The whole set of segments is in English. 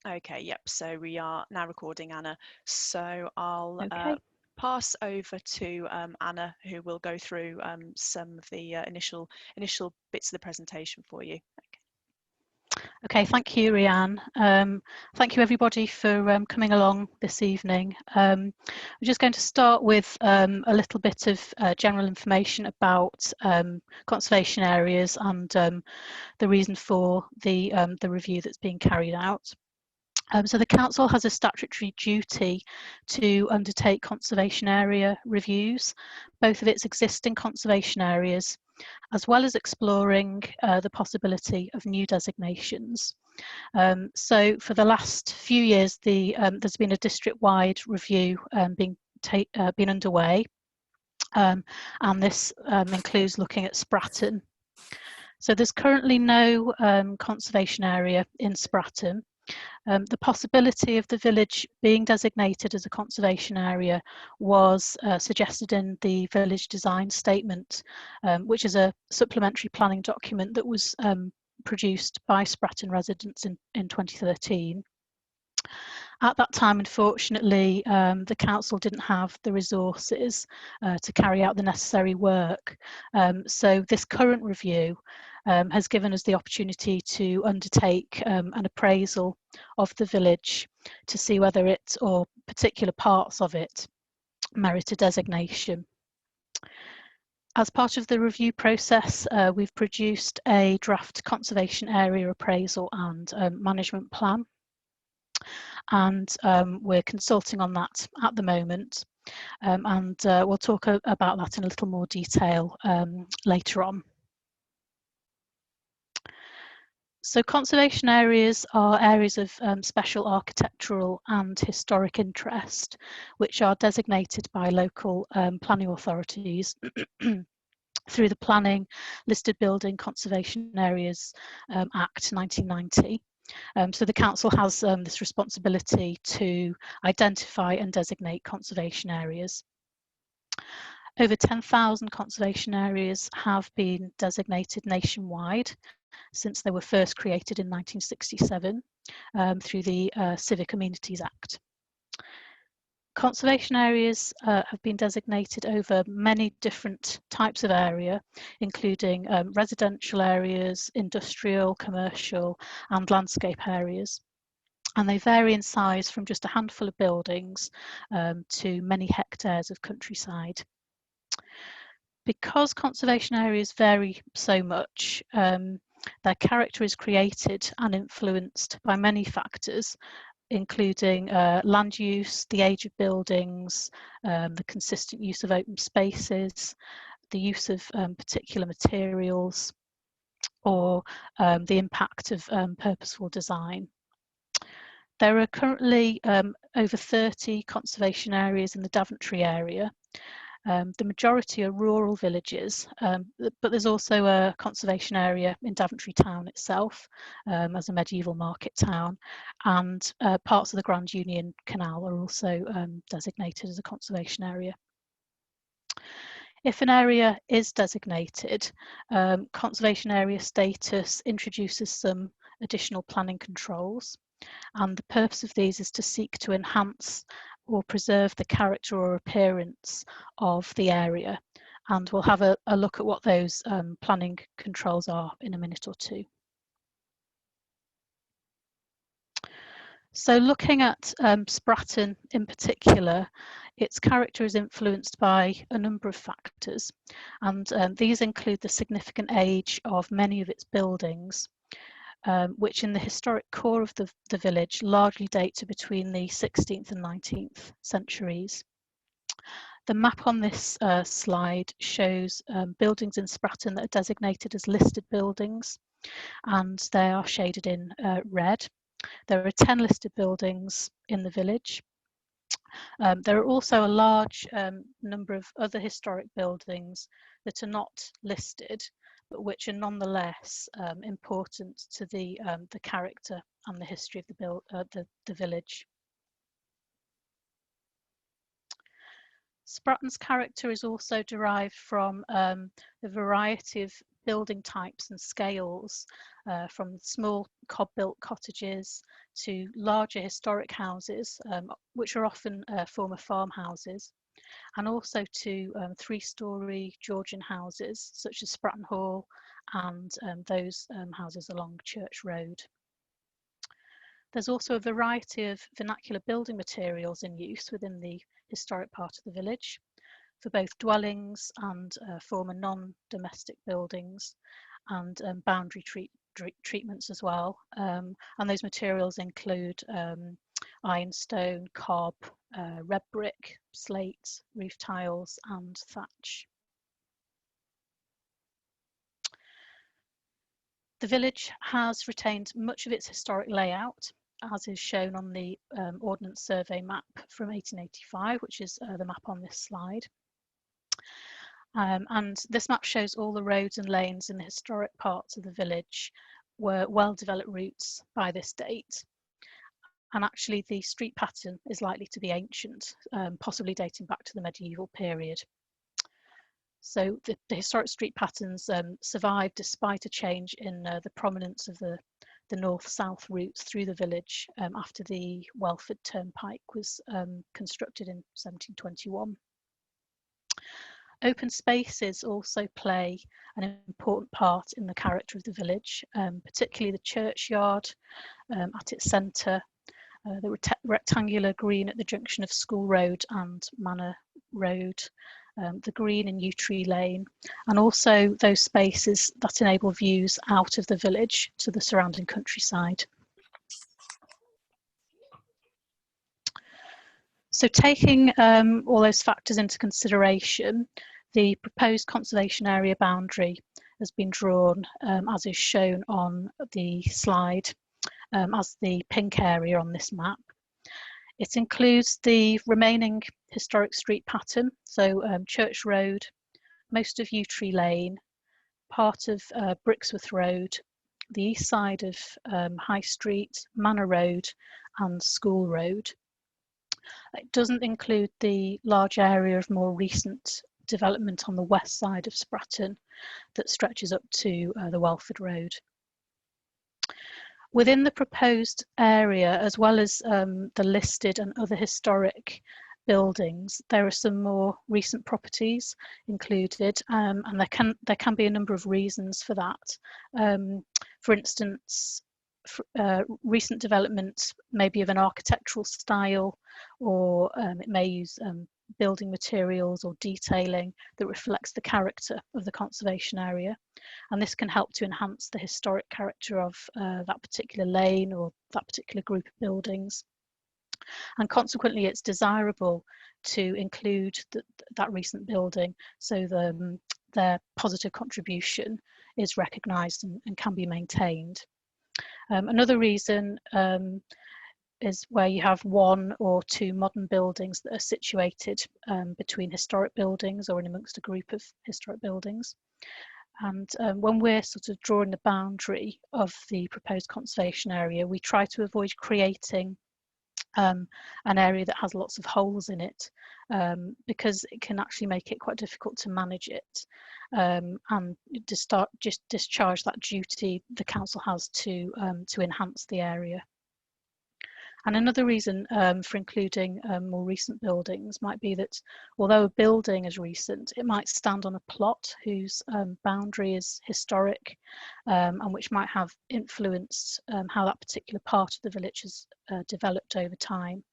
Okay, yep. So we are now recording, Anna. So I'll Okay. pass over to Anna, who will go through some of the initial bits of the presentation for you. Okay, thank you, Rianne. Thank you everybody for coming along this evening. I'm just going to start with a little bit of general information about conservation areas and the reason for the review that's being carried out. So the Council has a statutory duty to undertake conservation area reviews, both of its existing conservation areas, as well as exploring the possibility of new designations. So for the last few years, there's been a district-wide review being underway, and this includes looking at Spratten. So there's currently no conservation area in Spratten. The possibility of the village being designated as a conservation area was suggested in the village design statement, which is a supplementary planning document that was produced by Spratten residents in 2013. At that time, unfortunately, the council didn't have the resources to carry out the necessary work. So this current review has given us the opportunity to undertake an appraisal of the village to see whether it or particular parts of it merit a designation. As part of the review process, we've produced a draft conservation area appraisal and management plan, and we're consulting on that at the moment, and we'll talk about that in a little more detail later on. So conservation areas are areas of special architectural and historic interest, which are designated by local planning authorities through the Planning Listed Building Conservation Areas Act 1990. So the council has this responsibility to identify and designate conservation areas. Over 10,000 conservation areas have been designated nationwide since they were first created in 1967 through the Civic Amenities Act. Conservation areas have been designated over many different types of area, including residential areas, industrial, commercial, and landscape areas. And they vary in size from just a handful of buildings to many hectares of countryside. Because conservation areas vary so much, their character is created and influenced by many factors, including land use, the age of buildings, the consistent use of open spaces, the use of particular materials, or the impact of purposeful design. There are currently over 30 conservation areas in the Daventry area. The majority are rural villages, but there's also a conservation area in Daventry town itself as a medieval market town, and parts of the Grand Union Canal are also designated as a conservation area. If an area is designated, conservation area status introduces some additional planning controls, and the purpose of these is to seek to enhance or preserve the character or appearance of the area, and we'll have a look at what those planning controls are in a minute or two. So looking at Spratten in particular, its character is influenced by a number of factors, and these include the significant age of many of its buildings, which in the historic core of the village largely date to between the 16th and 19th centuries. The map on this slide shows buildings in Spratten that are designated as listed buildings, and they are shaded in red. There are 10 listed buildings in the village. There are also a large number of other historic buildings that are not listed, but which are nonetheless important to the character and the history of the village. Spratten's character is also derived from the variety of building types and scales, from small cob-built cottages to larger historic houses, which are often former farmhouses, and also to 3-storey Georgian houses such as Spratton Hall and those houses along Church Road. There's also a variety of vernacular building materials in use within the historic part of the village for both dwellings and former non-domestic buildings, and boundary treatments as well. And those materials include ironstone, cob, red brick, slate, roof tiles and thatch. The village has retained much of its historic layout, as is shown on the Ordnance Survey map from 1885, which is the map on this slide. And this map shows all the roads and lanes in the historic parts of the village were well-developed routes by this date. And actually the street pattern is likely to be ancient, possibly dating back to the medieval period. So the historic street patterns survived despite a change in the prominence of the north-south routes through the village after the Welford Turnpike was constructed in 1721. Open spaces also play an important part in the character of the village, particularly the churchyard at its centre, the rectangular green at the junction of School Road and Manor Road, the green in Yew Tree Lane, and also those spaces that enable views out of the village to the surrounding countryside. So taking all those factors into consideration, the proposed conservation area boundary has been drawn as is shown on the slide as the pink area on this map. It includes the remaining historic street pattern, so Church Road, most of Yew Tree Lane, part of Brixworth Road, the east side of High Street, Manor Road and School Road. It doesn't include the large area of more recent development on the west side of Spratten that stretches up to the Welford Road. Within the proposed area, as well as the listed and other historic buildings, there are some more recent properties included, and there can be a number of reasons for that. For instance, recent development may be of an architectural style, or it may use building materials or detailing that reflects the character of the conservation area, and this can help to enhance the historic character of that particular lane or that particular group of buildings. And consequently, it's desirable to include that recent building so their positive contribution is recognised and can be maintained. Another reason is where you have one or two modern buildings that are situated between historic buildings or in amongst a group of historic buildings. And when we're sort of drawing the boundary of the proposed conservation area, we try to avoid creating an area that has lots of holes in it, because it can actually make it quite difficult to manage it and just discharge that duty the council has to enhance the area. And another reason for including more recent buildings might be that although a building is recent, it might stand on a plot whose boundary is historic and which might have influenced how that particular part of the village has developed over time.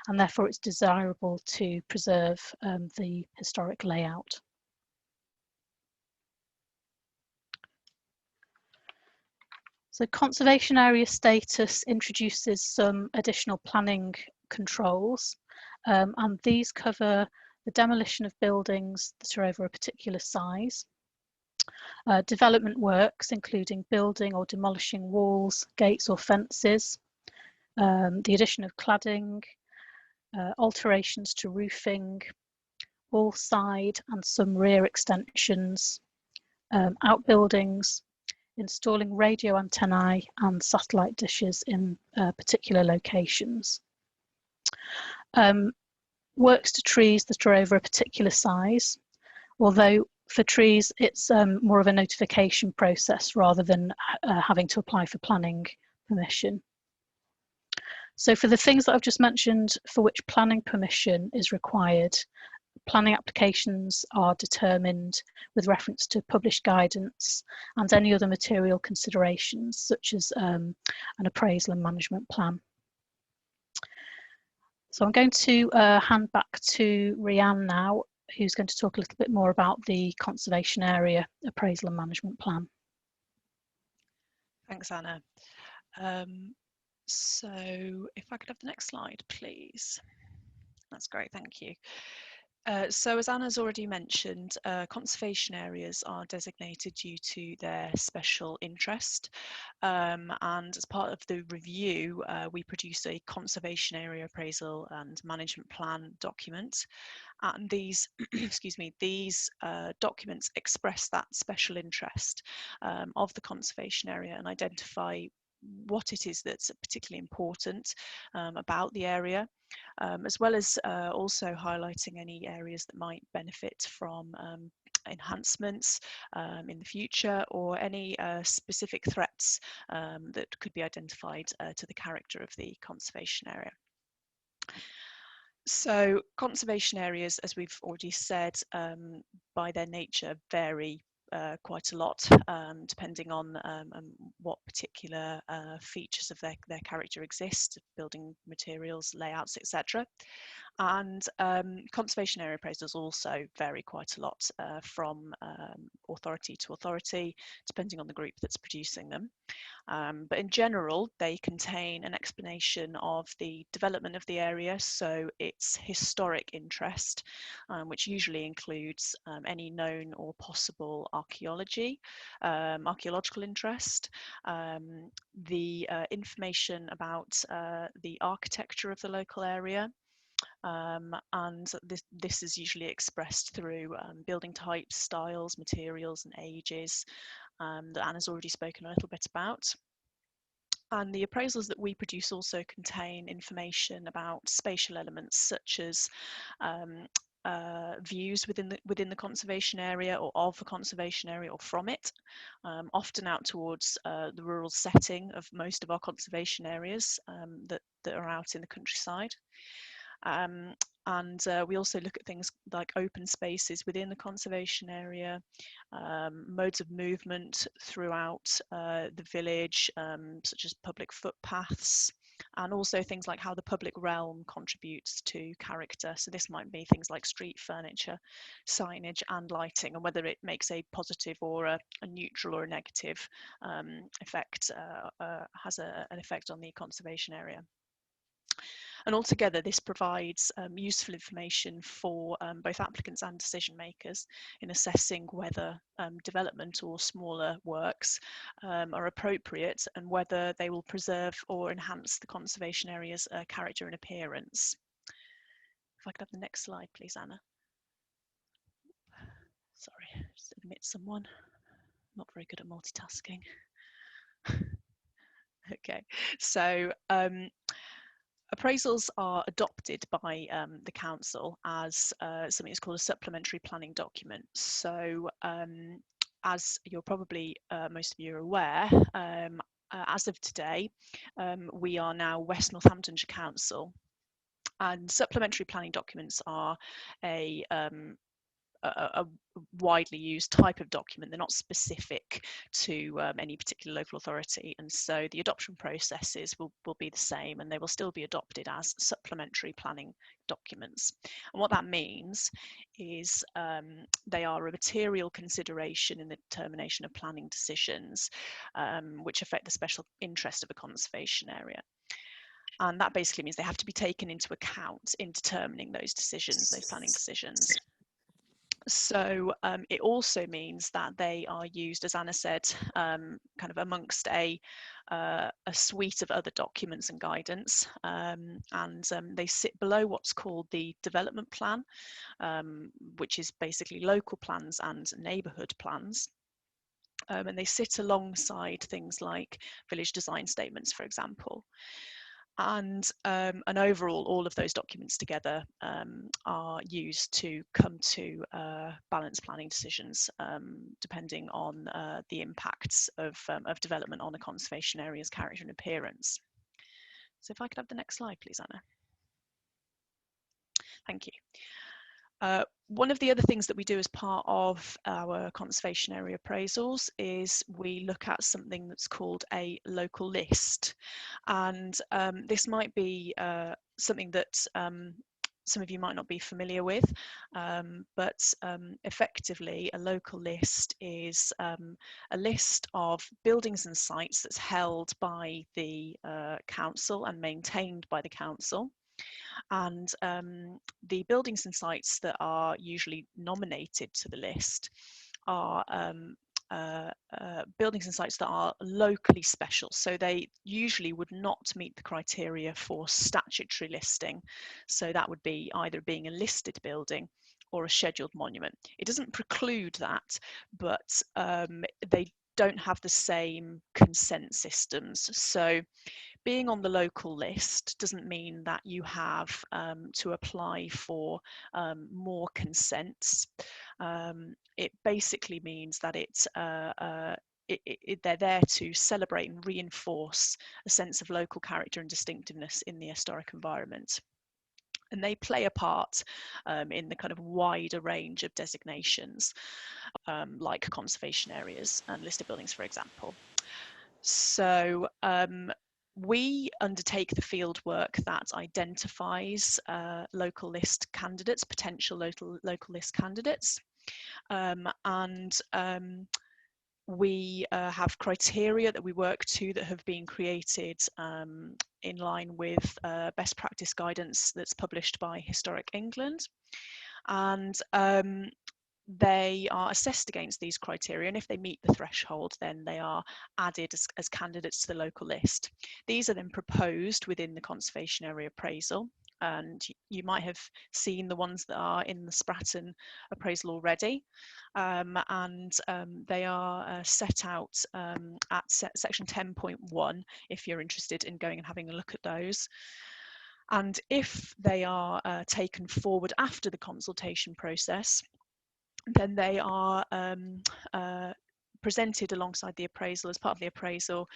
And therefore it's desirable to preserve the historic layout. So conservation area status introduces some additional planning controls, and these cover the demolition of buildings that are over a particular size, development works including building or demolishing walls, gates or fences, the addition of cladding, alterations to roofing, all side and some rear extensions, outbuildings, installing radio antennae and satellite dishes in particular locations. Works to trees that are over a particular size, although For trees, it's more of a notification process rather than having to apply for planning permission. So for the things that I've just mentioned for which planning permission is required, planning applications are determined with reference to published guidance and any other material considerations such as an appraisal and management plan. So I'm going to hand back to Rhiann now, who's going to talk a little bit more about the conservation area appraisal and management plan. Thanks, Anna. So if I could have the next slide, please. That's great, thank you. So as Anna's already mentioned, conservation areas are designated due to their special interest, and as part of the review we produce a conservation area appraisal and management plan document, and these excuse me, these documents express that special interest of the conservation area and identify what it is that's particularly important about the area, as well as also highlighting any areas that might benefit from enhancements in the future, or any specific threats that could be identified to the character of the conservation area. So conservation areas, as we've already said, by their nature vary quite a lot, depending on what particular features of their character exist, building materials, layouts, etc. And conservation area appraisals also vary quite a lot from authority to authority, depending on the group that's producing them. But in general, they contain an explanation of the development of the area, so its historic interest, which usually includes any known or possible archaeological interest, the information about the architecture of the local area, and this is usually expressed through building types, styles, materials and ages that Anna's already spoken a little bit about. And the appraisals that we produce also contain information about spatial elements such as views within the conservation area, or of the conservation area, or from it, often out towards the rural setting of most of our conservation areas that are out in the countryside. And we also look at things like open spaces within the conservation area, modes of movement throughout the village, such as public footpaths, and also things like how the public realm contributes to character. So this might be things like street furniture, signage and lighting, and whether it makes a positive or a neutral or a negative effect, has an effect on the conservation area. And altogether, this provides useful information for both applicants and decision makers in assessing whether development or smaller works are appropriate, and whether they will preserve or enhance the conservation area's character and appearance. If I could have the next slide, please, Anna. Sorry, just admit someone. Not very good at multitasking. Okay, so appraisals are adopted by the council as something that's called a supplementary planning document. So as you're probably, most of you are aware, as of today, we are now West Northamptonshire Council, and supplementary planning documents are a widely used type of document. They're not specific to any particular local authority, and so the adoption processes will be the same, and they will still be adopted as supplementary planning documents. And what that means is they are a material consideration in the determination of planning decisions which affect the special interest of a conservation area. And that basically means they have to be taken into account in determining those decisions, those planning decisions. So it also means that they are used, as Anna said, kind of amongst a suite of other documents and guidance, and they sit below what's called the development plan, which is basically local plans and neighbourhood plans. And they sit alongside things like village design statements, for example. And overall, all of those documents together are used to come to balanced planning decisions, depending on the impacts of development on a conservation area's character and appearance. So if I could have the next slide, please, Anna. Thank you. One of the other things that we do as part of our conservation area appraisals is we look at something that's called a local list. And this might be something that some of you might not be familiar with, but effectively a local list is a list of buildings and sites that's held by the council and maintained by the council. And the buildings and sites that are usually nominated to the list are buildings and sites that are locally special. So they usually would not meet the criteria for statutory listing. So that would be either being a listed building or a scheduled monument. It doesn't preclude that, but they don't have the same consent systems. So being on the local list doesn't mean that you have to apply for more consents. It basically means that they're there to celebrate and reinforce a sense of local character and distinctiveness in the historic environment. And they play a part in the kind of wider range of designations, like conservation areas and listed buildings, for example. So we undertake the field work that identifies local list candidates, potential local list candidates, and we have criteria that we work to that have been created in line with best practice guidance that's published by Historic England. And they are assessed against these criteria, and if they meet the threshold, then they are added as candidates to the local list. These are then proposed within the conservation area appraisal, and you might have seen the ones that are in the Spratten appraisal already, and they are set out at section 10.1 if you're interested in going and having a look at those. And if they are taken forward after the consultation process, then they are presented alongside the appraisal as part of the appraisal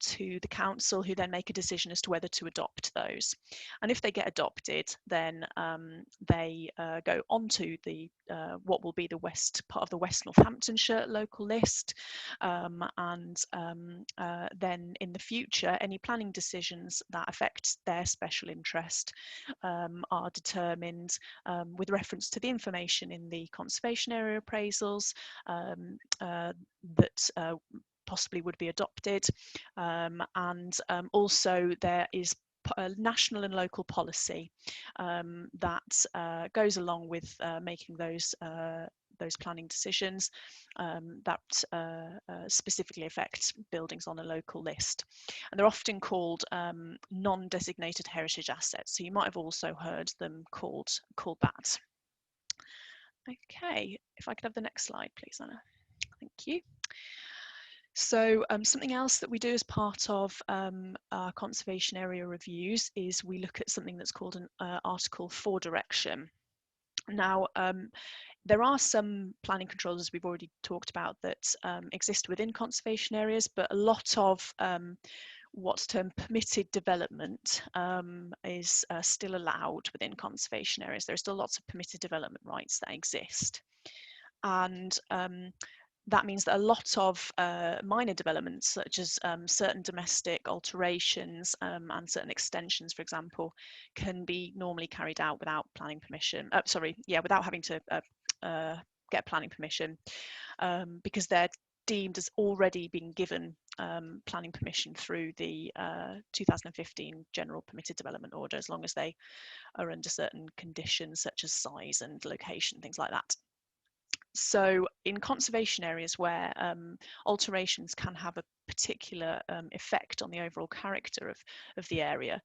to the council, who then make a decision as to whether to adopt those. And if they get adopted, then they go on to the what will be the part of the West Northamptonshire local list, and then in the future any planning decisions that affect their special interest are determined with reference to the information in the conservation area appraisals that possibly would be adopted, and also there is a national and local policy that goes along with making those planning decisions that specifically affect buildings on a local list. And they're often called non-designated heritage assets. So you might have also heard them called that. Okay, if I could have the next slide, please, Anna. Thank you. So something else that we do as part of our conservation area reviews is we look at something that's called an Article 4 direction. Now, there are some planning controls, as we've already talked about, that exist within conservation areas, but a lot of what's termed permitted development is still allowed within conservation areas. There are still lots of permitted development rights that exist. And that means that a lot of minor developments, such as certain domestic alterations and certain extensions, for example, can be normally carried out without planning permission. Without having to get planning permission, because they're deemed as already being given planning permission through the 2015 General Permitted Development Order, as long as they are under certain conditions such as size and location, things like that. So in conservation areas where alterations can have a particular effect on the overall character of the area,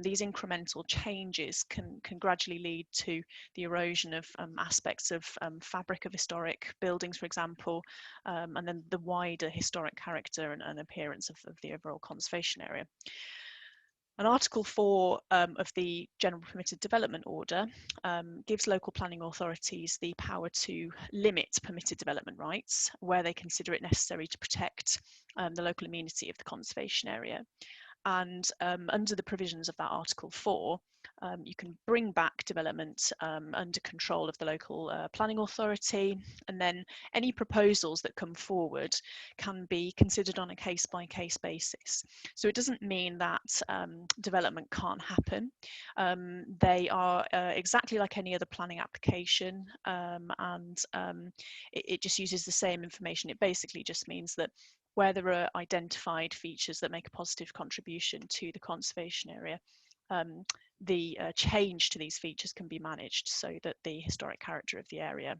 these incremental changes can gradually lead to the erosion of aspects of fabric of historic buildings, for example, and then the wider historic character and appearance of the overall conservation area. And Article 4 of the General Permitted Development Order gives local planning authorities the power to limit permitted development rights where they consider it necessary to protect the local amenity of the conservation area. And under the provisions of that Article 4, you can bring back development under control of the local planning authority, and then any proposals that come forward can be considered on a case-by-case basis. So it doesn't mean that development can't happen. They are exactly like any other planning application, and it just uses the same information. It basically just means that where there are identified features that make a positive contribution to the conservation area, the change to these features can be managed so that the historic character of the area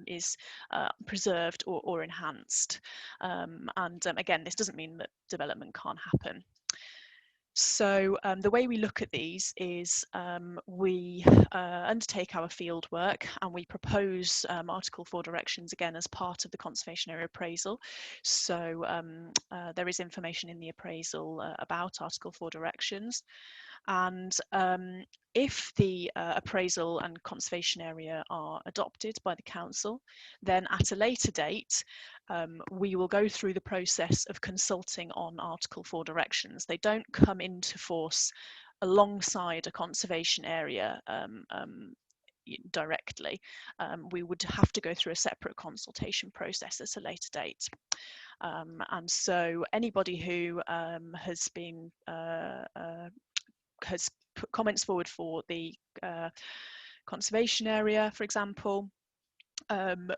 is preserved or enhanced. Again, this doesn't mean that development can't happen. So the way we look at these is we undertake our field work and we propose Article 4 directions again as part of the conservation area appraisal. So there is information in the appraisal about Article 4 directions. And if the appraisal and conservation area are adopted by the council, then at a later date, we will go through the process of consulting on Article 4 directions. They don't come into force alongside a conservation area directly. We would have to go through a separate consultation process at a later date. And so anybody who has put comments forward for the conservation area, for example,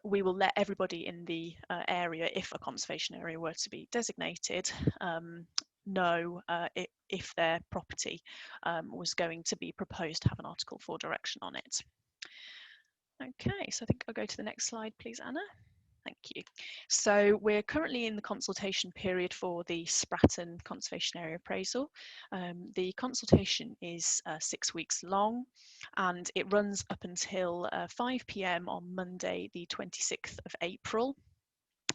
we will let everybody in the area, if a conservation area were to be designated, know if their property was going to be proposed to have an Article 4 direction on it. Okay, so I think I'll go to the next slide, please, Anna. Thank you. So we're currently in the consultation period for the Spratton Conservation Area Appraisal. The consultation is 6 weeks long and it runs up until 5 p.m. on Monday, the 26th of April.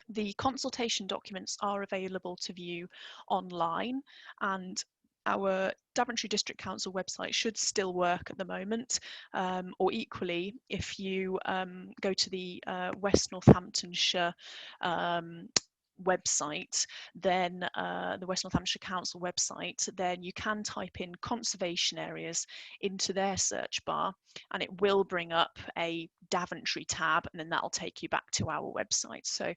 The consultation documents are available to view online, and our Daventry District Council website should still work at the moment, or equally, if you go to the West Northamptonshire website, then the West Northamptonshire Council website, then you can type in conservation areas into their search bar and it will bring up a Daventry tab, and then that'll take you back to our website. So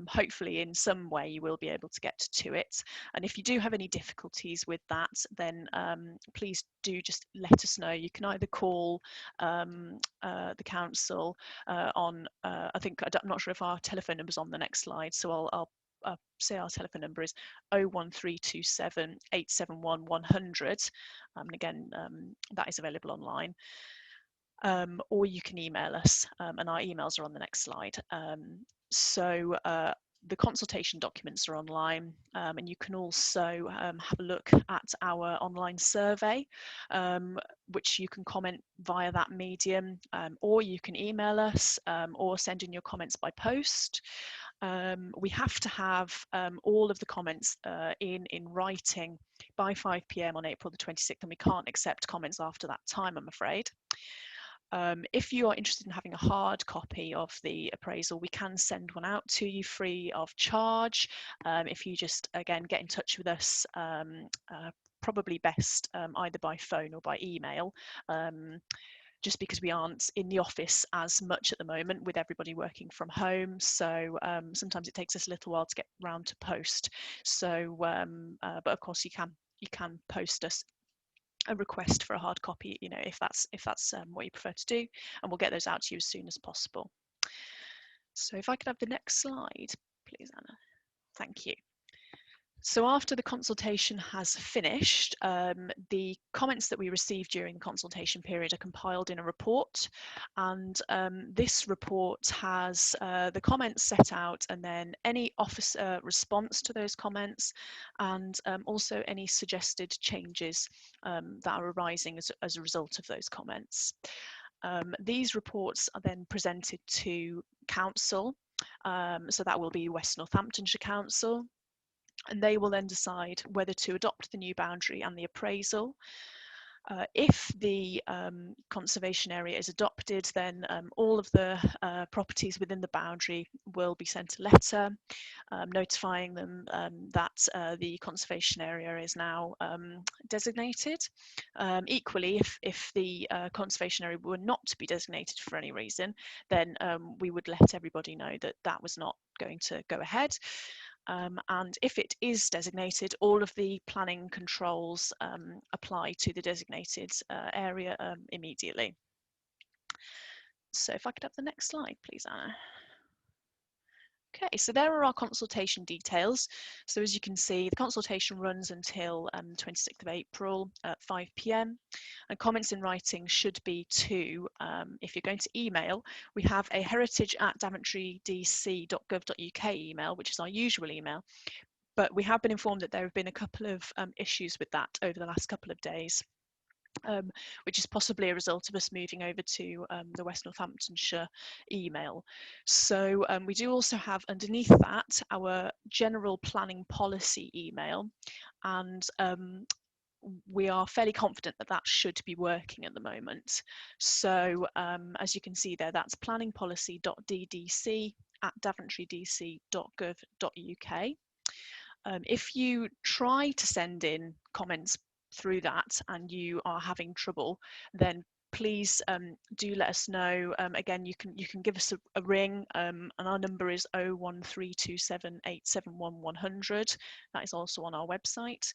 hopefully in some way you will be able to get to it. And if you do have any difficulties with that, then please do just let us know. You can either call the council on, I think, I'm not sure if our telephone number's on the next slide, so I'll say our telephone number is 01327 871 100, and again that is available online, or you can email us, and our emails are on the next slide. So the consultation documents are online, and you can also have a look at our online survey, which you can comment via that medium, or you can email us, or send in your comments by post. We have to have all of the comments in writing by 5 p.m. on April the 26th, and we can't accept comments after that time, I'm afraid. If you are interested in having a hard copy of the appraisal, we can send one out to you free of charge. If you just, again, get in touch with us, probably best either by phone or by email, just because we aren't in the office as much at the moment with everybody working from home. So sometimes it takes us a little while to get round to post. So, but of course you can post us a request for a hard copy, you know, if that's what you prefer to do, and we'll get those out to you as soon as possible. So if I could have the next slide, please, Anna. Thank you. So after the consultation has finished, the comments that we received during the consultation period are compiled in a report, and this report has the comments set out and then any officer response to those comments, and also any suggested changes that are arising as a result of those comments. These reports are then presented to council, so that will be West Northamptonshire Council. and they will then decide whether to adopt the new boundary and the appraisal. If the conservation area is adopted, then all of the properties within the boundary will be sent a letter notifying them that the conservation area is now designated. Equally, if the conservation area were not to be designated for any reason, then we would let everybody know that that was not going to go ahead. And if it is designated, all of the planning controls apply to the designated area immediately. So if I could have the next slide, please, Anna. Okay, so there are our consultation details. So as you can see, the consultation runs until 26th of April at 5 p.m. and comments in writing should be to, if you're going to email, we have a heritage@daventry.dc.gov.uk email, which is our usual email, but we have been informed that there have been a couple of issues with that over the last couple of days. Which is possibly a result of us moving over to the West Northamptonshire email. So we do also have underneath that our general planning policy email, and we are fairly confident that that should be working at the moment. So as you can see there, that's planningpolicy.ddc@daventrydc.gov.uk. If you try to send in comments through that and you are having trouble, then please do let us know. Again, you can give us a ring, and our number is 01327871100. That is also on our website.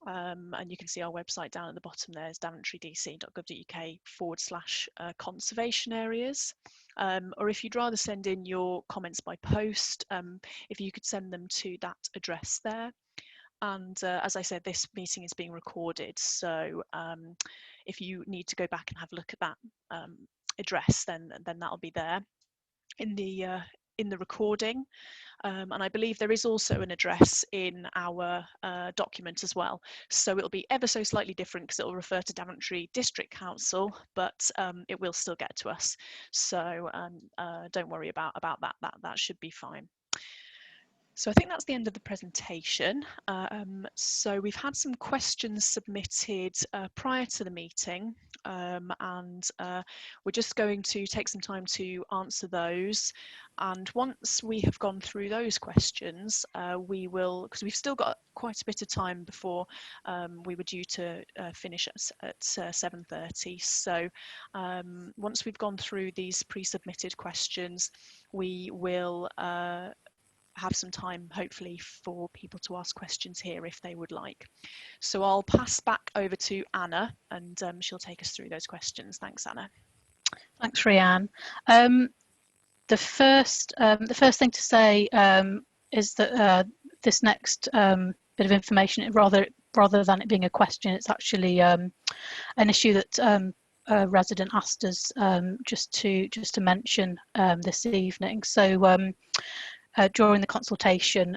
And you can see our website down at the bottom there is daventrydc.gov.uk/conservation areas. Or if you'd rather send in your comments by post, if you could send them to that address there. And as I said, this meeting is being recorded, so if you need to go back and have a look at that address, then that'll be there in the recording. And I believe there is also an address in our document as well. So it'll be ever so slightly different because it will refer to Daventry District Council, but it will still get to us. So don't worry about that. That should be fine. So I think that's the end of the presentation. So we've had some questions submitted prior to the meeting, and we're just going to take some time to answer those. And once we have gone through those questions, we will, because we've still got quite a bit of time before we were due to finish at 7:30. So once we've gone through these pre-submitted questions, we will have some time hopefully for people to ask questions here if they would like. So I'll pass back over to Anna, and she'll take us through those questions. Thanks, Anna. Thanks, Rhiann. The first thing to say is that this next bit of information, rather than it being a question, it's actually an issue that a resident asked us just to mention this evening. So during the consultation,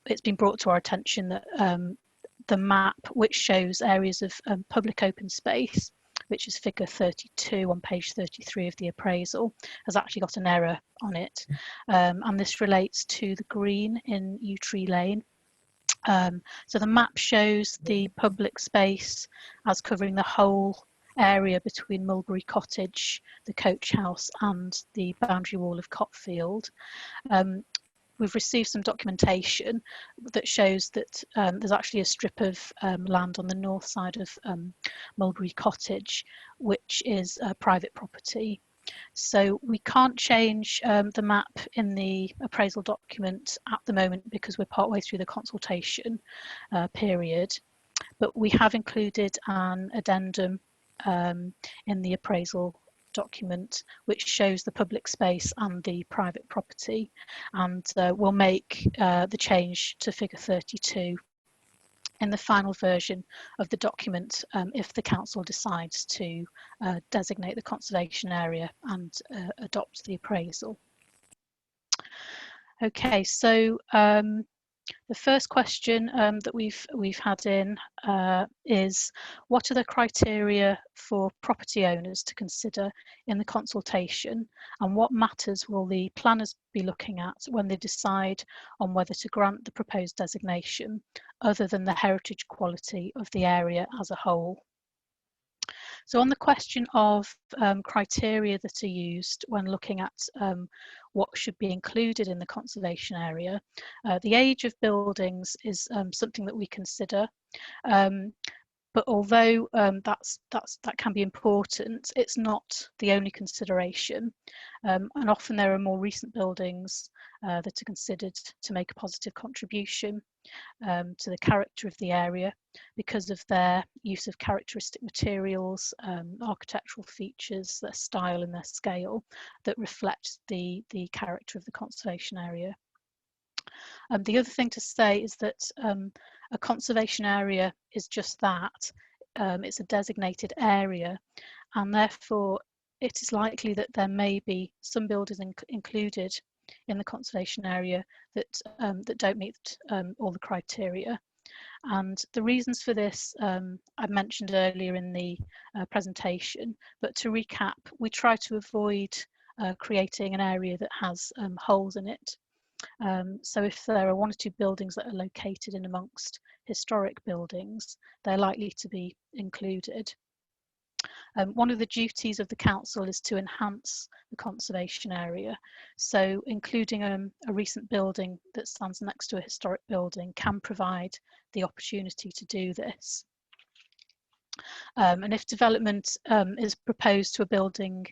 it's been brought to our attention that the map which shows areas of public open space, which is figure 32 on page 33 of the appraisal, has actually got an error on it. And this relates to the green in Yew Tree Lane. So the map shows the public space as covering the whole area between Mulberry Cottage, the coach house and the boundary wall of Cotfield. We've received some documentation that shows that there's actually a strip of land on the north side of Mulberry Cottage, which is private property. So we can't change the map in the appraisal document at the moment because we're partway through the consultation period, but we have included an addendum in the appraisal document which shows the public space and the private property, and we'll make the change to figure 32 in the final version of the document if the council decides to designate the conservation area and adopt the appraisal. Okay, so The first question that we've had in is, what are the criteria for property owners to consider in the consultation, and what matters will the planners be looking at when they decide on whether to grant the proposed designation, other than the heritage quality of the area as a whole? So on the question of criteria that are used when looking at what should be included in the conservation area, the age of buildings is something that we consider. But although that can be important, it's not the only consideration. And often there are more recent buildings that are considered to make a positive contribution to the character of the area because of their use of characteristic materials, architectural features, their style and their scale that reflect the character of the conservation area. The other thing to say is that a conservation area is just that. It's a designated area, and therefore it is likely that there may be some buildings included in the conservation area that don't meet all the criteria. And the reasons for this I mentioned earlier in the presentation, but to recap, we try to avoid creating an area that has holes in it. So if there are one or two buildings that are located in amongst historic buildings, they're likely to be included. One of the duties of the council is to enhance the conservation area. So including a recent building that stands next to a historic building can provide the opportunity to do this. And if development is proposed to a building,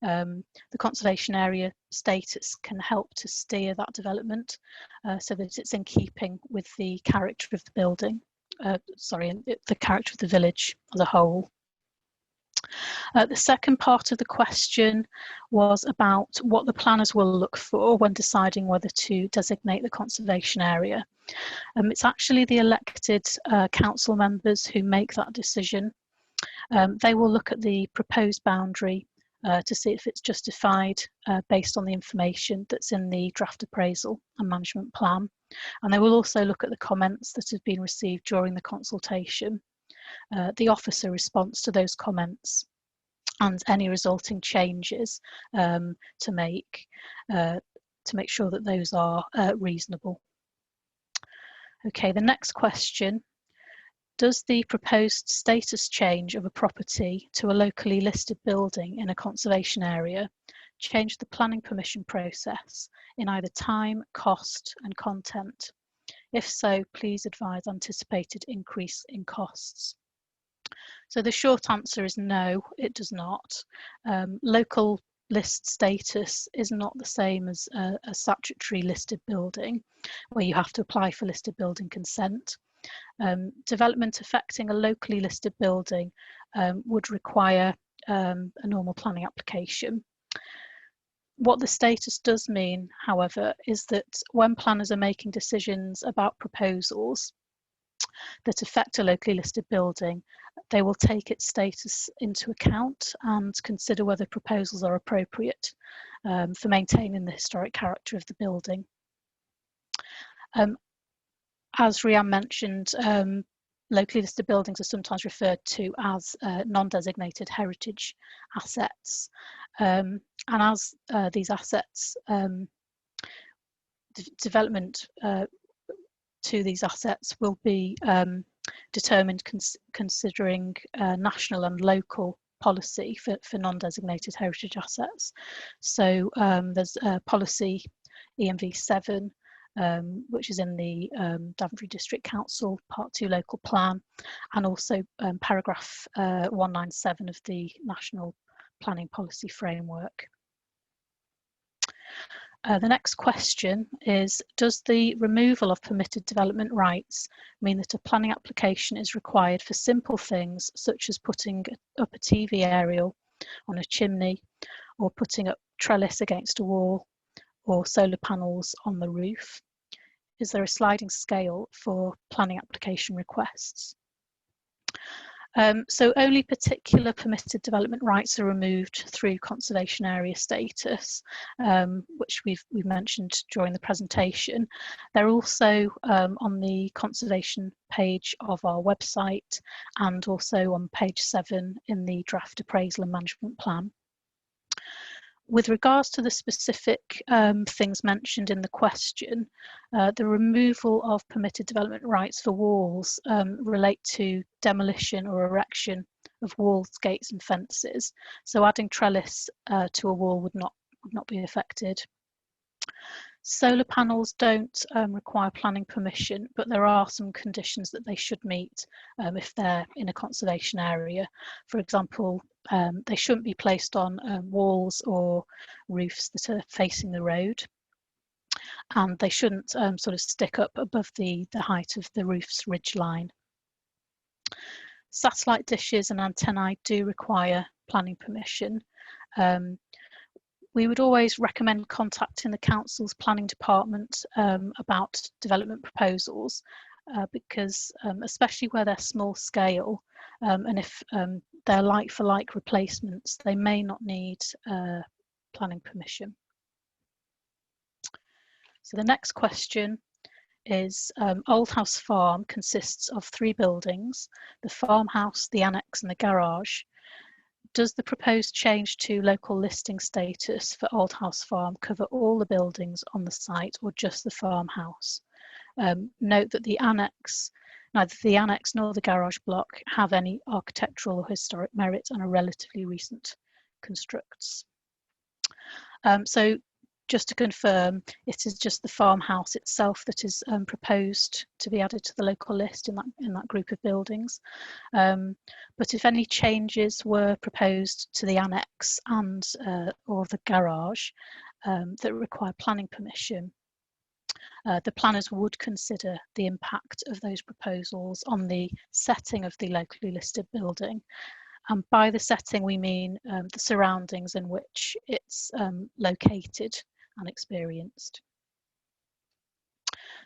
the conservation area status can help to steer that development so that it's in keeping with the character of the building, the character of the village as a whole. The second part of the question was about what the planners will look for when deciding whether to designate the conservation area. It's actually the elected council members who make that decision. They will look at the proposed boundary to see if it's justified based on the information that's in the draft appraisal and management plan. And they will also look at the comments that have been received during the consultation, the officer response to those comments, and any resulting changes to make sure that those are reasonable. Okay, the next question. Does the proposed status change of a property to a locally listed building in a conservation area change the planning permission process in either time, cost and content? If so, please advise anticipated increase in costs. So the short answer is no, it does not. Local list status is not the same as a statutory listed building where you have to apply for listed building consent. Development affecting a locally listed building would require a normal planning application. What the status does mean, however, is that when planners are making decisions about proposals that affect a locally listed building, they will take its status into account and consider whether proposals are appropriate for maintaining the historic character of the building. As Rianne mentioned, locally listed buildings are sometimes referred to as non-designated heritage assets. And as these assets, development to these assets will be determined considering national and local policy for non-designated heritage assets. So there's policy EMV 7, which is in the Daventry District Council Part 2 local plan, and also paragraph 197 of the National Planning Policy Framework. The next question is, does the removal of permitted development rights mean that a planning application is required for simple things such as putting up a TV aerial on a chimney, or putting up trellis against a wall, or solar panels on the roof? Is there a sliding scale for planning application requests? So only particular permitted development rights are removed through conservation area status, which we've mentioned during the presentation. They're also on the conservation page of our website and also on page 7 in the draft appraisal and management plan. With regards to the specific things mentioned in the question, the removal of permitted development rights for walls relate to demolition or erection of walls, gates and fences. So adding trellis to a wall would not be affected. Solar panels don't require planning permission, but there are some conditions that they should meet if they're in a conservation area. For example, they shouldn't be placed on walls or roofs that are facing the road, and they shouldn't sort of stick up above the height of the roof's ridge line. Satellite dishes and antennae do require planning permission. We would always recommend contacting the council's planning department about development proposals because especially where they're small scale and if they're like-for-like replacements, they may not need planning permission. So the next question is Old House Farm consists of 3 buildings, the farmhouse, the annex and the garage. Does the proposed change to local listing status for Old House Farm cover all the buildings on the site or just the farmhouse? Note that neither the annex nor the garage block have any architectural or historic merit and are relatively recent constructs. So just to confirm, it is just the farmhouse itself that is proposed to be added to the local list in that group of buildings. But if any changes were proposed to the annex and or the garage that require planning permission, the planners would consider the impact of those proposals on the setting of the locally listed building. And by the setting, we mean the surroundings in which it's located and experienced.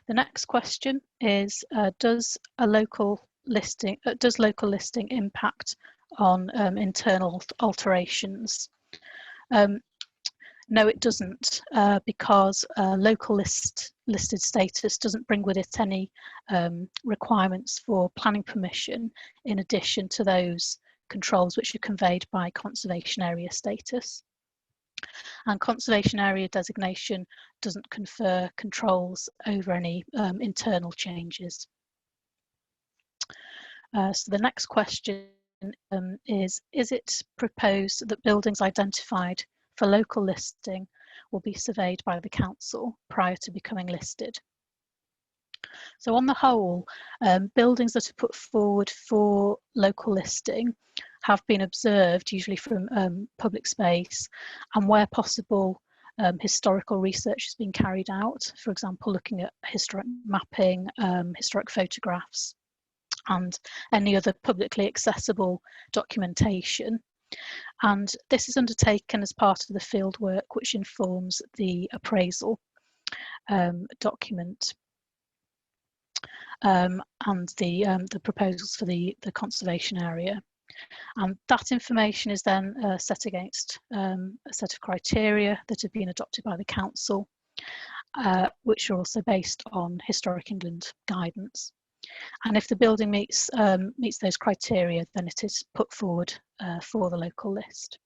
The next question is, does local listing impact on internal alterations? No, it doesn't, because local listed status doesn't bring with it any requirements for planning permission in addition to those controls which are conveyed by conservation area status. And conservation area designation doesn't confer controls over any internal changes. So the next question is it proposed that buildings identified for local listing will be surveyed by the council prior to becoming listed? So on the whole, buildings that are put forward for local listing have been observed, usually from public space, and where possible, historical research has been carried out, for example, looking at historic mapping, historic photographs, and any other publicly accessible documentation. And this is undertaken as part of the field work which informs the appraisal document and the proposals for the conservation area. And that information is then set against a set of criteria that have been adopted by the council, which are also based on Historic England guidance. And if the building meets those criteria, then it is put forward for the local list.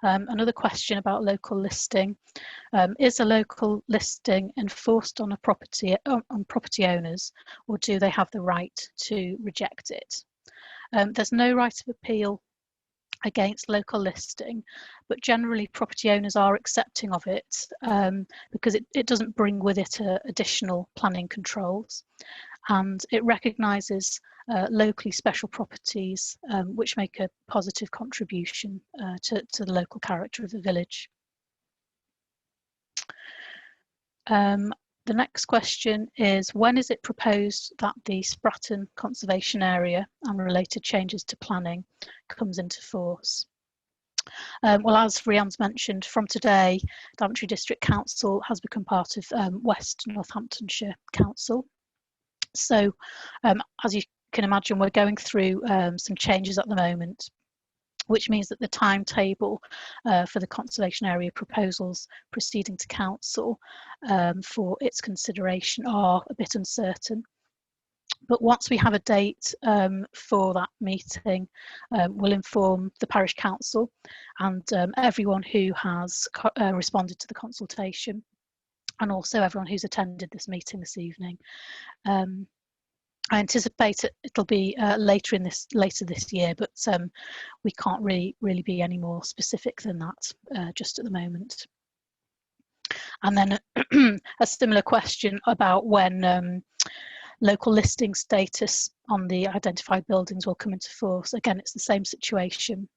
Another question about local listing: is a local listing enforced on property owners, or do they have the right to reject it? There's no right of appeal against local listing, but generally property owners are accepting of it because it doesn't bring with it additional planning controls, and it recognises locally special properties which make a positive contribution to the local character of the village. The next question is, when is it proposed that the Spratton Conservation Area and related changes to planning comes into force? Well, as Rhiann's mentioned, from today, Daventry District Council has become part of West Northamptonshire Council. So, as you can imagine, we're going through some changes at the moment, which means that the timetable for the conservation area proposals proceeding to council for its consideration are a bit uncertain. But once we have a date for that meeting, we'll inform the parish council and everyone who has responded to the consultation, and also everyone who's attended this meeting this evening. I anticipate it'll be later this year, but we can't really be any more specific than that just at the moment. And then a similar question about when local listing status on the identified buildings will come into force. Again, it's the same situation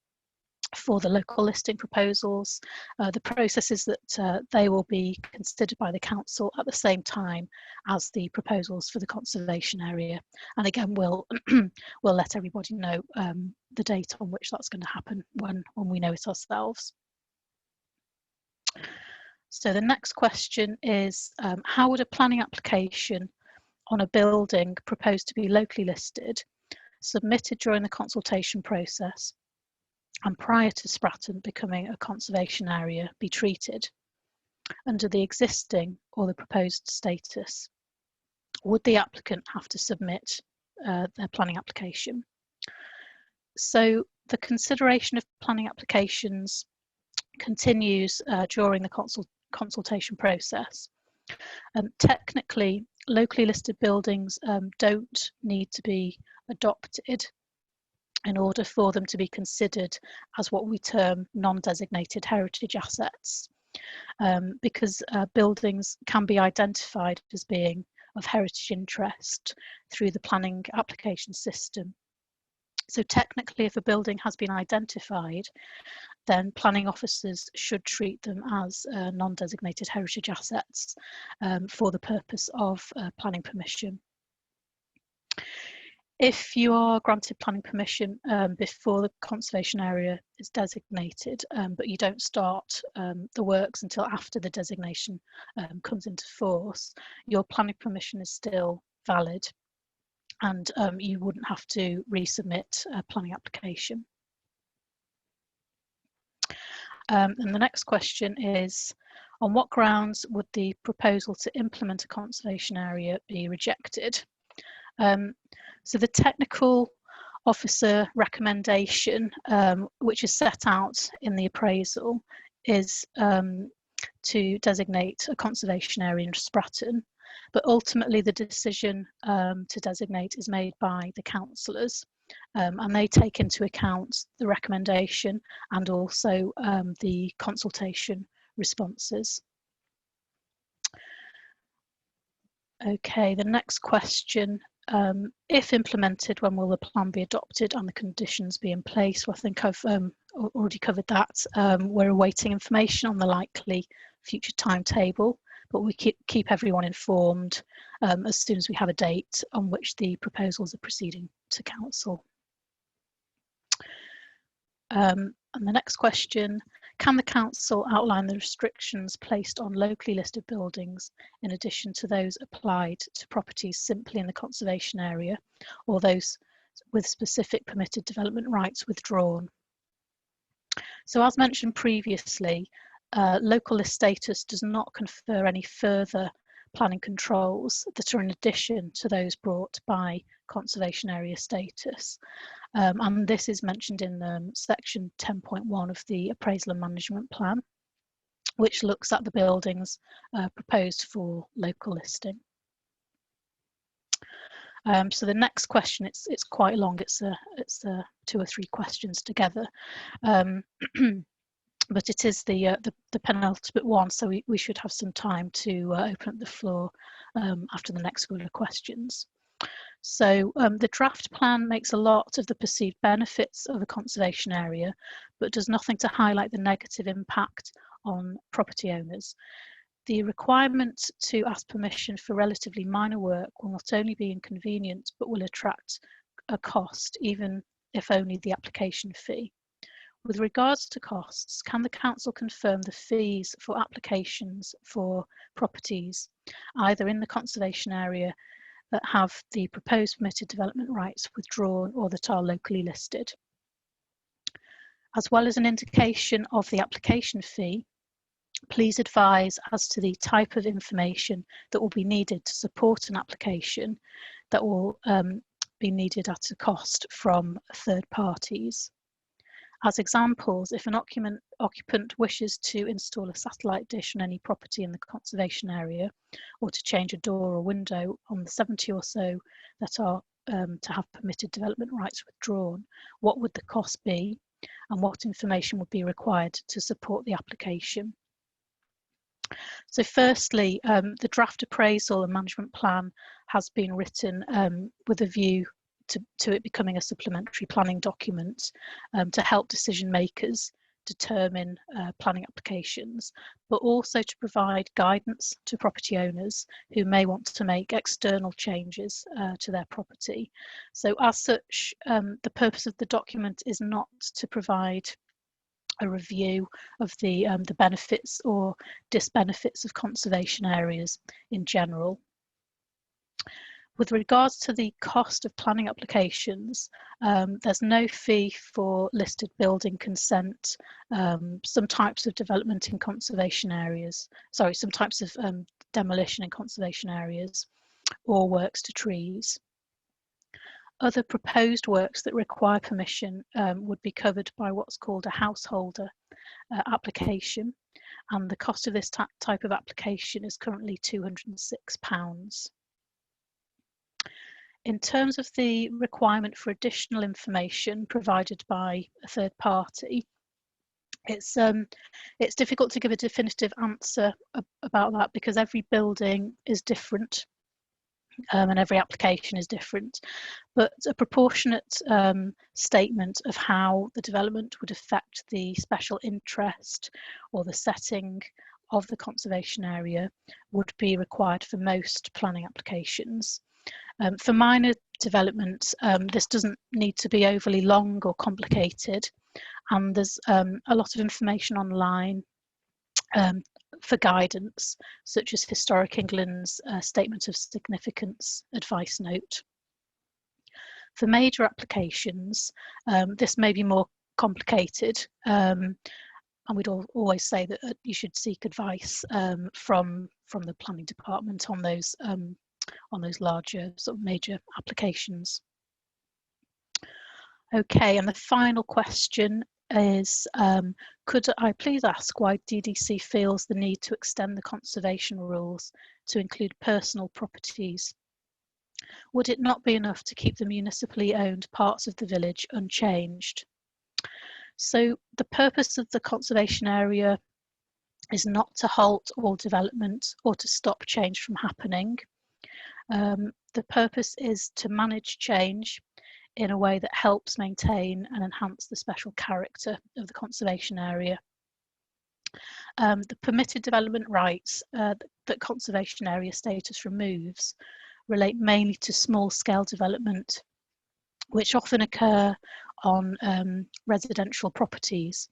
for the local listing proposals. The process is that they will be considered by the council at the same time as the proposals for the conservation area. And again, we'll let everybody know the date on which that's going to happen when we know it ourselves. So the next question is, how would a planning application on a building proposed to be locally listed, submitted during the consultation process and prior to Spratten becoming a conservation area, be treated under the existing or the proposed status? Would the applicant have to submit their planning application? So the consideration of planning applications continues during the consultation process. Technically, locally listed buildings don't need to be adopted in order for them to be considered as what we term non-designated heritage assets, because buildings can be identified as being of heritage interest through the planning application system. So technically, if a building has been identified, then planning officers should treat them as non-designated heritage assets for the purpose of planning permission. If you are granted planning permission before the conservation area is designated, but you don't start the works until after the designation comes into force, your planning permission is still valid, and you wouldn't have to resubmit a planning application. And the next question is, on what grounds would the proposal to implement a conservation area be rejected? So the technical officer recommendation, which is set out in the appraisal, is to designate a conservation area in Spratten, but ultimately the decision to designate is made by the councillors, and they take into account the recommendation and also the consultation responses. Okay, the next question, if implemented, when will the plan be adopted and the conditions be in place? Well, I think I've already covered that. We're awaiting information on the likely future timetable, but we keep everyone informed as soon as we have a date on which the proposals are proceeding to council. And the next question, can the council outline the restrictions placed on locally listed buildings in addition to those applied to properties simply in the conservation area, or those with specific permitted development rights withdrawn? So as mentioned previously, local list status does not confer any further planning controls that are in addition to those brought by conservation area status. And this is mentioned in section 10.1 of the Appraisal and Management Plan, which looks at the buildings proposed for local listing. So the next question, it's quite long, it's 2 or 3 questions together. But it is the penultimate one, so we should have some time to open up the floor after the next couple of questions. So the draft plan makes a lot of the perceived benefits of a conservation area, but does nothing to highlight the negative impact on property owners. The requirement to ask permission for relatively minor work will not only be inconvenient, but will attract a cost, even if only the application fee. With regards to costs, can the council confirm the fees for applications for properties, either in the conservation area that have the proposed permitted development rights withdrawn or that are locally listed. As well as an indication of the application fee, please advise as to the type of information that will be needed to support an application that will be needed at a cost from third parties. As examples, if an occupant wishes to install a satellite dish on any property in the conservation area, or to change a door or window on the 70 or so that are to have permitted development rights withdrawn, what would the cost be and what information would be required to support the application? So firstly, the draft appraisal and management plan has been written with a view to it becoming a supplementary planning document to help decision makers determine planning applications, but also to provide guidance to property owners who may want to make external changes to their property. So as such, the purpose of the document is not to provide a review of the benefits or disbenefits of conservation areas in general. With regards to the cost of planning applications, there's no fee for listed building consent, some types of development in conservation areas, some types of demolition in conservation areas, or works to trees. Other proposed works that require permission would be covered by what's called a householder application, and the cost of this type of application is currently £206. In terms of the requirement for additional information provided by a third party, it's difficult to give a definitive answer about that because every building is different and every application is different. But a proportionate statement of how the development would affect the special interest or the setting of the conservation area would be required for most planning applications. For minor development, this doesn't need to be overly long or complicated, and there's a lot of information online for guidance, such as Historic England's Statement of Significance advice note. For major applications, this may be more complicated, and we'd always say that you should seek advice from the planning department on those larger sort of major applications. Okay, and the final question is, could I please ask why DDC feels the need to extend the conservation rules to include personal properties? Would it not be enough to keep the municipally owned parts of the village unchanged? So the purpose of the conservation area is not to halt all development or to stop change from happening. The purpose is to manage change in a way that helps maintain and enhance the special character of the conservation area. The permitted development rights that conservation area status removes relate mainly to small scale development, which often occur on residential properties.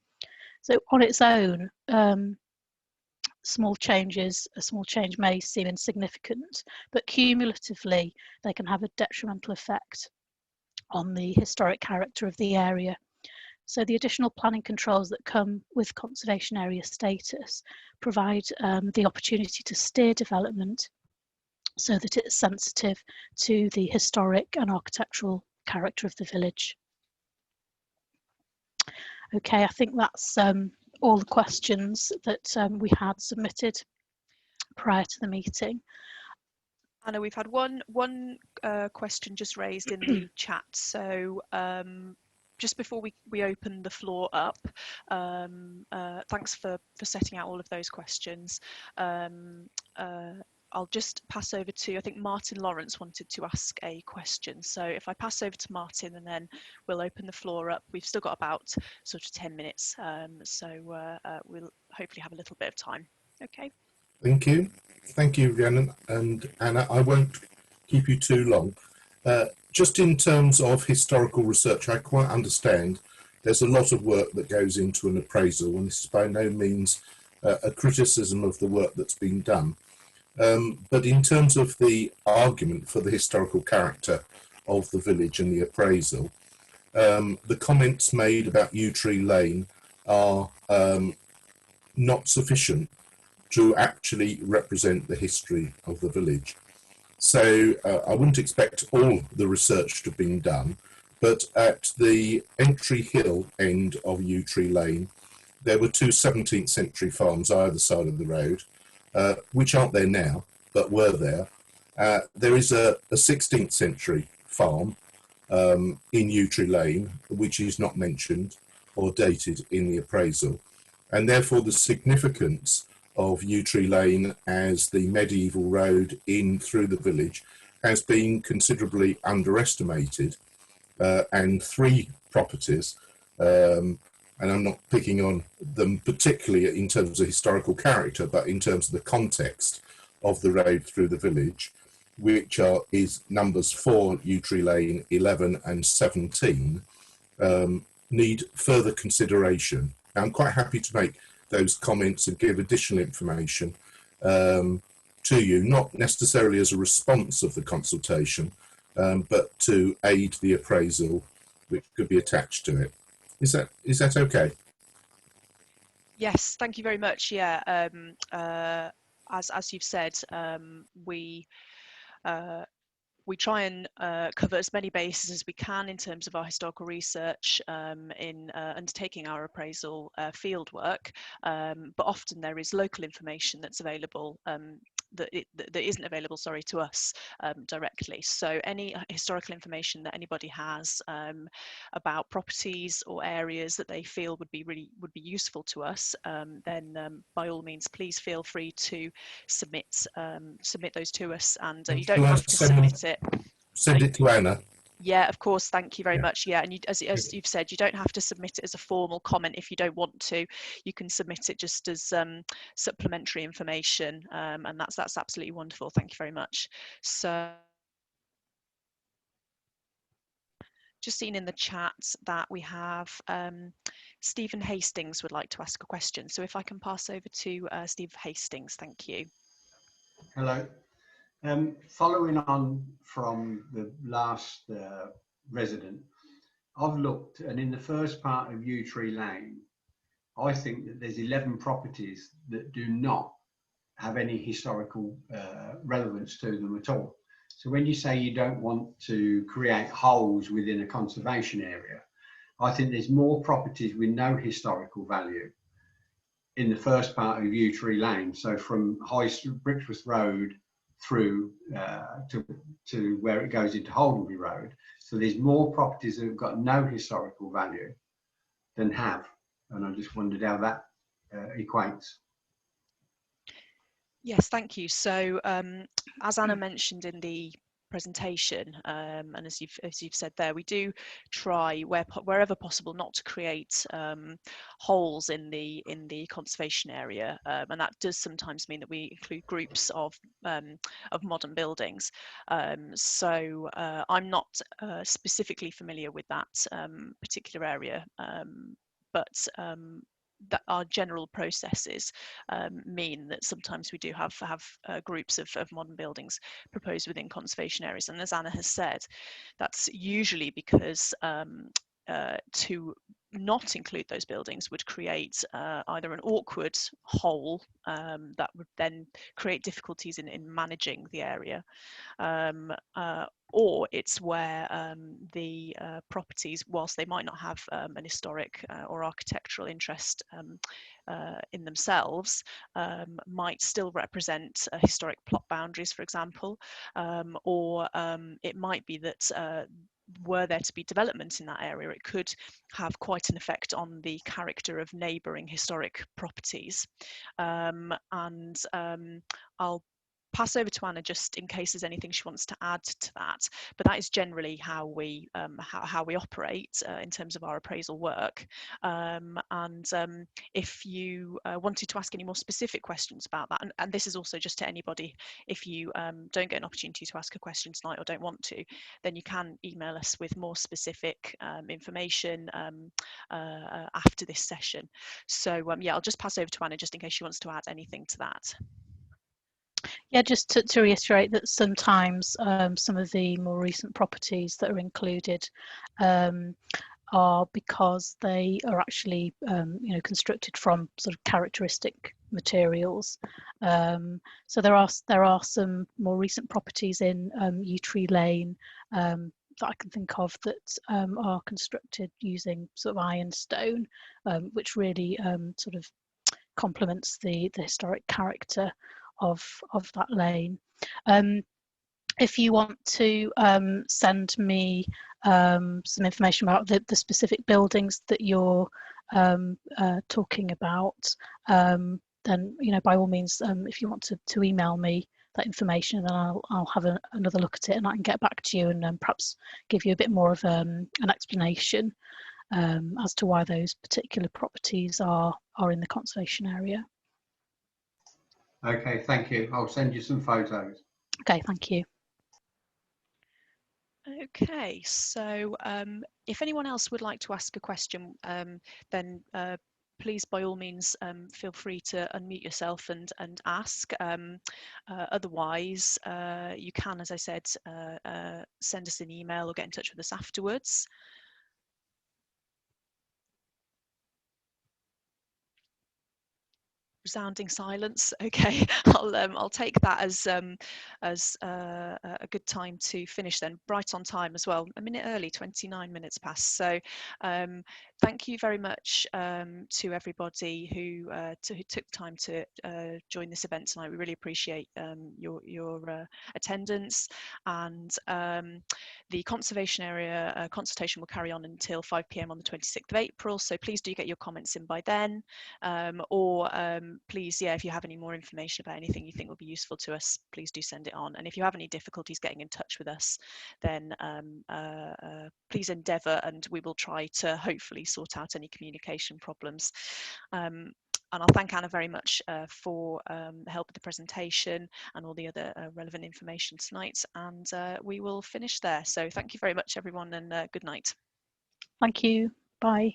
So on its own, a small change may seem insignificant, but cumulatively they can have a detrimental effect on the historic character of the area. So the additional planning controls that come with conservation area status provide the opportunity to steer development so that it's sensitive to the historic and architectural character of the village. Okay, I think that's all the questions that we had submitted prior to the meeting. Anna, we've had one question just raised in the chat. So just before we open the floor up, thanks for setting out all of those questions. I'll just pass over to, I think Martin Lawrence wanted to ask a question. So if I pass over to Martin and then we'll open the floor up. We've still got about sort of 10 minutes, so we'll hopefully have a little bit of time. Okay. Thank you. Thank you, Rhiannon and Anna. I won't keep you too long. Just in terms of historical research, I quite understand there's a lot of work that goes into an appraisal, and this is by no means a criticism of the work that's been done. But in terms of the argument for the historical character of the village and the appraisal, the comments made about Yew Tree Lane are not sufficient to actually represent the history of the village. So I wouldn't expect all the research to have been done, but at the Entry Hill end of Yew Tree Lane, there were two 17th century farms either side of the road, which aren't there now, but were there. There is a 16th century farm in Yew Tree Lane, which is not mentioned or dated in the appraisal. And therefore the significance of Yew Tree Lane as the medieval road in through the village has been considerably underestimated. And three properties, and I'm not picking on them particularly in terms of historical character, but in terms of the context of the road through the village, which is numbers 4 Yew Tree Lane, 11 and 17, need further consideration. Now, I'm quite happy to make those comments and give additional information to you, not necessarily as a response of the consultation, but to aid the appraisal which could be attached to it. Is that okay? Yes, thank you very much. Yeah, as you've said, we try and cover as many bases as we can in terms of our historical research in undertaking our appraisal field work, but often there is local information that's available that isn't available, to us directly. So any historical information that anybody has about properties or areas that they feel would be useful to us, then by all means, please feel free to submit those to us, and you don't have to submit it. Send it to Anna. Yeah, of course. Thank you very much. Yeah, and as you've said, you don't have to submit it as a formal comment if you don't want to. You can submit it just as supplementary information, and that's absolutely wonderful. Thank you very much. So, just seen in the chat that we have Stephen Hastings would like to ask a question. So if I can pass over to Steve Hastings, thank you. Hello. Following on from the last resident, I've looked, and in the first part of Yew Tree Lane, I think that there's 11 properties that do not have any historical relevance to them at all. So when you say you don't want to create holes within a conservation area, I think there's more properties with no historical value in the first part of Yew Tree Lane. So from Brixworth Road through to where it goes into Holdenby Road. So there's more properties that have got no historical value than have. And I just wondered how that equates. Yes, thank you. So as Anna mentioned in the presentation, and as you've said there, we do try wherever possible not to create holes in the conservation area, and that does sometimes mean that we include groups of modern buildings. So I'm not specifically familiar with that particular area, but that our general processes mean that sometimes we do have groups of modern buildings proposed within conservation areas. And as Anna has said, that's usually because to not include those buildings would create either an awkward hole that would then create difficulties in managing the area, or it's where the properties, whilst they might not have an historic or architectural interest in themselves, might still represent historic plot boundaries, for example, or it might be that were there to be development in that area, it could have quite an effect on the character of neighbouring historic properties. And I'll pass over to Anna just in case there's anything she wants to add to that, but that is generally how we operate in terms of our appraisal work. And if you wanted to ask any more specific questions about that, and this is also just to anybody, if you don't get an opportunity to ask a question tonight or don't want to, then you can email us with more specific information after this session. So yeah, I'll just pass over to Anna just in case she wants to add anything to that. Yeah, just to reiterate that sometimes some of the more recent properties that are included are because they are actually constructed from sort of characteristic materials. So there are some more recent properties in Yew Tree Lane that I can think of that are constructed using sort of ironstone, which really sort of complements the historic character of that lane. If you want to send me some information about the specific buildings that you're talking about, then by all means, if you want to email me that information, then I'll have another look at it, and I can get back to you and perhaps give you a bit more of an explanation as to why those particular properties are in the conservation area. Okay, thank you. I'll send you some photos. Okay, thank you. Okay, so if anyone else would like to ask a question, then please, by all means, feel free to unmute yourself and ask. Otherwise, you can, as I said, send us an email or get in touch with us afterwards. Resounding silence. Okay, I'll take that as a good time to finish then, right on time as well, a minute early, 29 minutes past. So thank you very much to everybody who took time to join this event tonight. We really appreciate your attendance, and the conservation area consultation will carry on until 5 p.m. on the 26th of April, so please do get your comments in by then, or please, yeah, if you have any more information about anything you think will be useful to us, please do send it on. And if you have any difficulties getting in touch with us, then please endeavour, and we will try to hopefully sort out any communication problems. And I'll thank Anna very much for the help with the presentation and all the other relevant information tonight. And we will finish there. So thank you very much, everyone, and good night. Thank you. Bye.